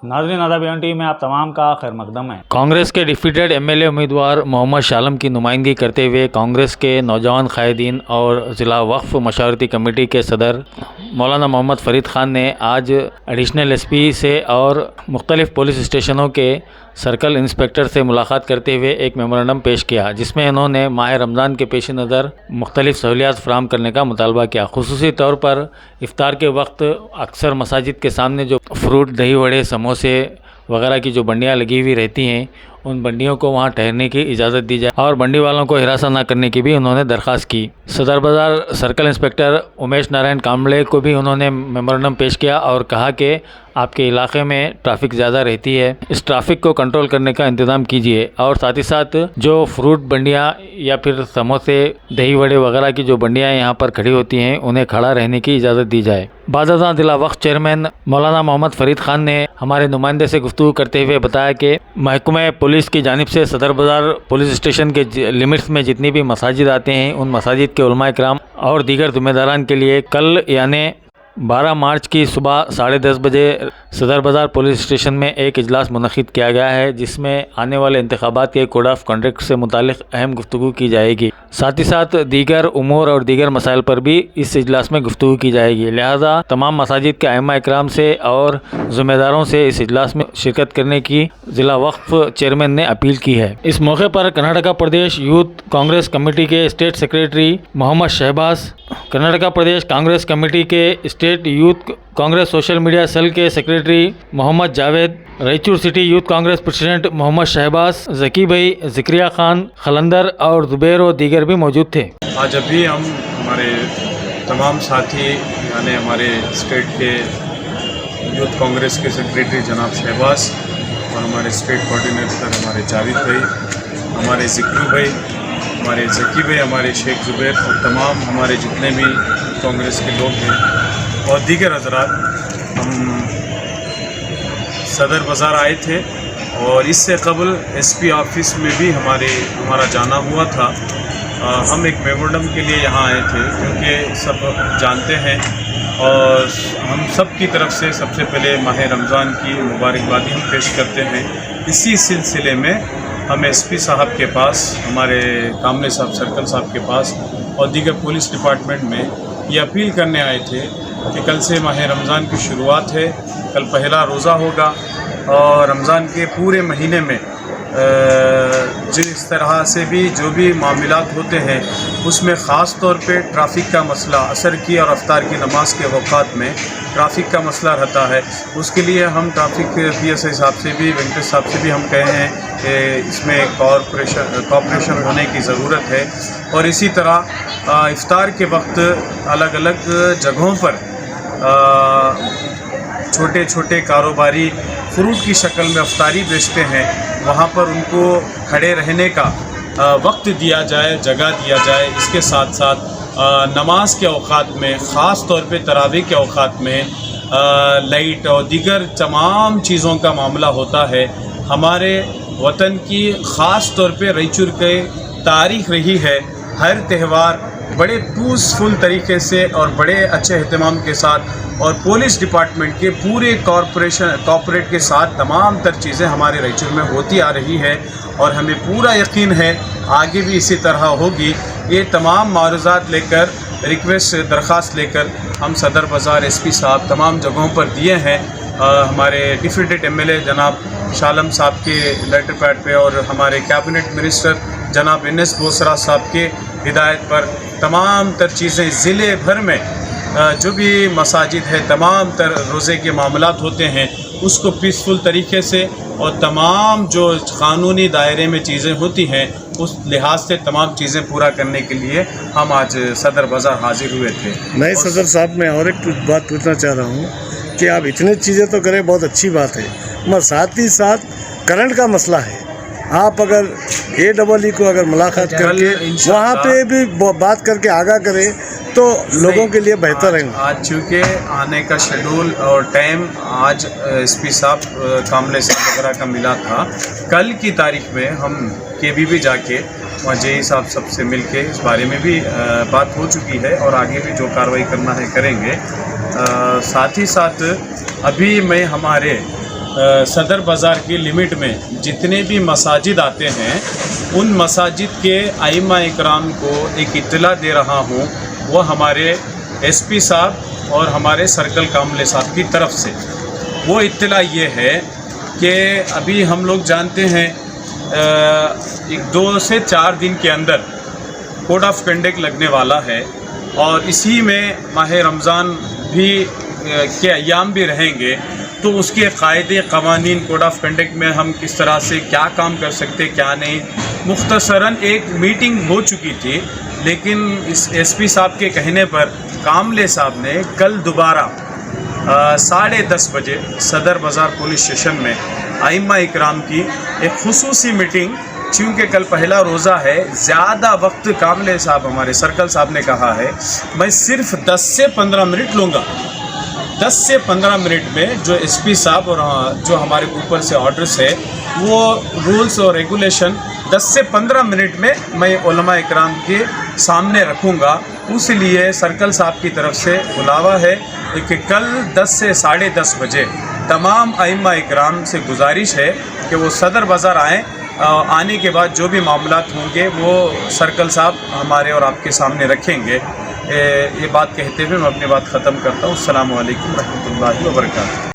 नाज़रीन आदाब टी में आप तमाम का खैर मकदम है। कांग्रेस के डिफीटेड एमएलए उम्मीदवार मोहम्मद शालम की नुमाइंदगी करते हुए कांग्रेस के नौजवान कायदीन और ज़िला वक्फ मशावरती कमेटी के सदर मौलाना मोहम्मद फ़रीद ख़ान ने आज एडिशनल एसपी से और मुख्तलिफ़ पुलिस स्टेशनों के सर्कल इंस्पेक्टर से मुलाकात करते हुए एक मेमोरेंडम पेश किया, जिसमें उन्होंने माह रमज़ान के पेश नज़र मुख्तलिफ़ सहूलियात फ़राहम करने का मुतालबा किया। खुसूसी तौर पर इफ्तार के वक्त अक्सर मसाजिद के सामने जो फ्रूट, दही वड़े, समोसे वगैरह की जो बंडियाँ लगी हुई रहती हैं, उन बंडियों को वहां ठहरने की इजाज़त दी जाए और बंडी वालों को हिरासत न करने की भी उन्होंने दरख्वास्त की। सदर बाज़ार सर्कल इंस्पेक्टर उमेश नारायण कांबले को भी उन्होंने मेमोरेंडम पेश किया और कहा कि आपके इलाके में ट्रैफिक ज़्यादा रहती है, इस ट्रैफिक को कंट्रोल करने का इंतज़ाम कीजिए और साथ ही साथ जो फ्रूट बंडियाँ या फिर समोसे, दही वड़े वगैरह की जो बंडियाँ यहाँ पर खड़ी होती हैं, उन्हें खड़ा रहने की इजाज़त दी जाए। बाज़ ज़िला वक्फ चेयरमैन मौलाना मोहम्मद फ़रीद ख़ान ने हमारे नुमाइंदे से गुफ्तगू करते हुए बताया कि महकमा पुलिस की जानिब से सदर बाज़ार पुलिस स्टेशन के लिमिट्स में जितनी भी मसाजिद आते हैं, उन मसाजिद के उलमा इकराम और दीगर ज़िम्मेदारान के लिए कल यानी 12 मार्च की सुबह 10:30 बजे सदर बाज़ार पुलिस स्टेशन में एक इजलास मुनक़िद किया गया है, जिसमें आने वाले इंतखाबात के कोड ऑफ कंडक्ट से मुतालिक अहम गुफ्तगू की जाएगी। साथ ही साथ दीगर उमूर और दीगर मसाइल पर भी इस इजलास में गुफ्तगू की जाएगी। लिहाजा तमाम मसाजिद के अइम्मा इकराम से और ज़िम्मेदारों से इस इजलास में शिरकत करने की ज़िला वक्फ चेयरमैन ने अपील की है। इस मौके पर कर्नाटका प्रदेश यूथ कांग्रेस कमेटी के state secretary Mohammed Shahbaz, Karnataka Pradesh Congress committee के state youth Congress social media cell के secretary Mohammed Javed, Raichur city youth Congress president Mohammed Shahbaz, Zaki भाई, ज़िक्रिया खान, खलंदर और ज़ुबैर और दीगर भी मौजूद थे। आज अभी हम हमारे तमाम साथी यानी हमारे स्टेट के यूथ कांग्रेस के सेक्रेटरी जनाब शहबाज और हमारे स्टेट कोऑर्डिनेटर हमारे जावेद भाई, हमारे ज़िक्रू भाई, हमारे ज़की भाई, हमारे शेख ज़ुबैर और तमाम हमारे जितने भी कांग्रेस के लोग हैं और दीगर हज़रात, हम सदर बाज़ार आए थे और इससे कबल एसपी ऑफिस में भी हमारा जाना हुआ था। हम एक मेमोरेंडम के लिए यहाँ आए थे क्योंकि सब जानते हैं और हम सब की तरफ से सबसे पहले माह रमज़ान की मुबारकबादी हम पेश करते हैं। इसी सिलसिले में हम एसपी साहब के पास, हमारे कामले साहब सर्कल साहब के पास और दीगर पुलिस डिपार्टमेंट में ये अपील करने आए थे कि कल से माह रमज़ान की शुरुआत है, कल पहला रोज़ा होगा और रमज़ान के पूरे महीने में जिस तरह से भी जो भी मामलात होते हैं उसमें ख़ास तौर पे ट्रैफिक का मसला, असर की और अफ्तार की नमाज के औक़ात में ट्रैफिक का मसला रहता है। उसके लिए हम ट्रैफिक PSI साहब से भी, वेंकटेश साहब से भी हम कहे हैं कि इसमें कॉपरेशन होने की ज़रूरत है और इसी तरह इफ्तार के वक्त अलग अलग जगहों पर छोटे छोटे कारोबारी फ्रूट की शक्ल में अफ्तारी बेचते हैं, वहाँ पर उनको खड़े रहने का वक्त दिया जाए, जगह दिया जाए। इसके साथ साथ नमाज के औक़ात में, ख़ास तौर पे तरावी के औक़ात में लाइट और दीगर तमाम चीज़ों का मामला होता है। हमारे वतन की ख़ास तौर पे रायचूर के तारीख़ रही है, हर त्यौहार बड़े पीसफुल तरीके से और बड़े अच्छे एहतमाम के साथ और पुलिस डिपार्टमेंट के पूरे कॉर्पोरेट के साथ तमाम तर चीज़ें हमारे रायचूर में होती आ रही है और हमें पूरा यकीन है आगे भी इसी तरह होगी। ये तमाम मारूज़ात लेकर, रिक्वेस्ट दरख्वास्त लेकर हम सदर बाज़ार एसपी साहब तमाम जगहों पर दिए हैं। हमारे डिफीटेड MLA जनाब शालम साहब के लेटर पैड पे और हमारे कैबिनेट मिनिस्टर जनाब NS बोसरा साहब के हिदायत पर तमाम तर चीज़ें ज़िले भर में जो भी मसाजिद है, तमाम तर रोज़े के मामलात होते हैं उसको पीसफुल तरीके से और तमाम जो क़ानूनी दायरे में चीज़ें होती हैं उस लिहाज से तमाम चीज़ें पूरा करने के लिए हम आज सदर बाज़ार हाजिर हुए थे। नए सदर साहब, मैं और एक बात पूछना चाह रहा हूँ कि आप इतनी चीज़ें तो करें, बहुत अच्छी बात है, मगर साथ ही साथ करंट का मसला है। आप अगर AEE को अगर मुलाकात करके वहाँ पे भी बात करके आगाह करें तो लोगों के लिए बेहतर है। आज चूँकि आने का शेड्यूल और टाइम आज SP साहब, कामले साहब वगैरह का मिला था, कल की तारीख में हम KBB जाके वहाँ JE साहब सबसे मिल के इस बारे में भी बात हो चुकी है और आगे भी जो कार्रवाई करना है करेंगे। साथ ही साथ अभी मैं हमारे सदर बाज़ार की लिमिट में जितने भी मसाजिद आते हैं उन मसाजिद के आइम्मा इकराम को एक इत्तला दे रहा हूँ, वो हमारे एसपी साहब और हमारे सर्कल कामले साहब की तरफ से। वो इत्तला ये है कि अभी हम लोग जानते हैं 2 से 4 दिन के अंदर कोड ऑफ कंडक्ट लगने वाला है और इसी में माह रमज़ान भी के अयाम भी रहेंगे, तो उसके क़ायदे क़वानीन कोड ऑफ कंडक्ट में हम किस तरह से क्या काम कर सकते क्या नहीं, मुख्तसरन एक मीटिंग हो चुकी थी। लेकिन इस एसपी साहब के कहने पर कामले साहब ने कल दोबारा 10:30 बजे सदर बाज़ार पुलिस स्टेशन में आइम्मा इकराम की एक खुसूसी मीटिंग, चूँकि कल पहला रोज़ा है, ज़्यादा वक्त कामले साहब हमारे सर्कल साहब ने कहा है मैं सिर्फ 10 से 15 मिनट लूँगा। 10 से 15 मिनट में जो एसपी साहब और जो हमारे ऊपर से ऑर्डर्स है वो रूल्स और रेगुलेशन 10 से 15 मिनट में मैं उलमा इकराम के सामने रखूँगा। उसलिए सर्कल साहब की तरफ से बुलावा है कि कल 10 से 10:30 बजे तमाम आइम्मा इकराम से गुजारिश है कि वो सदर बाज़ार आएँ। आने के बाद जो भी मामलात होंगे वो सर्कल साहब हमारे और आपके सामने रखेंगे। ये बात कहते हुए मैं अपनी बात ख़त्म करता हूँ। अस्सलामु अलैकुम रहमतुल्लाहि व बरकातहू।